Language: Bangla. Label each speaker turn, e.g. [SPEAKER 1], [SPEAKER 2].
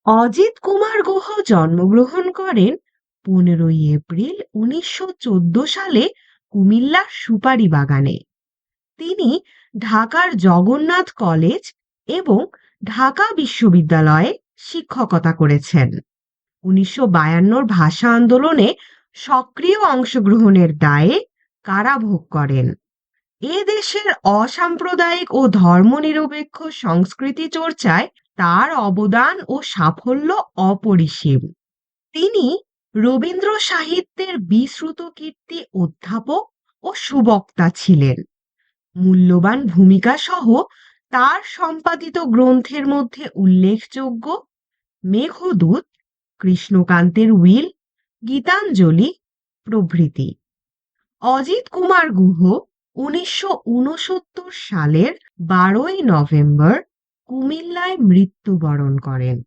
[SPEAKER 1] অজিত কুমার গুহ জন্মগ্রহণ করেন 15 এপ্রিল 1914 সালে কুমিল্লার সুপারি বাগানে। তিনি ঢাকার জগন্নাথ কলেজ এবং ঢাকা বিশ্ববিদ্যালয়ে শিক্ষকতা করেছেন। 1952 ভাষা আন্দোলনে সক্রিয় অংশগ্রহণের দায়ে কারাভোগ করেন। এ দেশের অসাম্প্রদায়িক ও ধর্মনিরপেক্ষ সংস্কৃতি চর্চায় তার অবদান ও সাফল্য অপরিসীম। তিনি রবীন্দ্র সাহিত্যের বিশ্রুত কীর্তি অধ্যাপক ও সুবক্তা ছিলেন। মূল্যবান ভূমিকা সহ তার সম্পাদিত গ্রন্থের মধ্যে উল্লেখযোগ্য মেঘদূত, কৃষ্ণকান্তের উইল, গীতাঞ্জলি প্রভৃতি। অজিত কুমার গুহ 1969 সালের 12ই নভেম্বর কুমিল্লায় মৃত্যুবরণ করেন।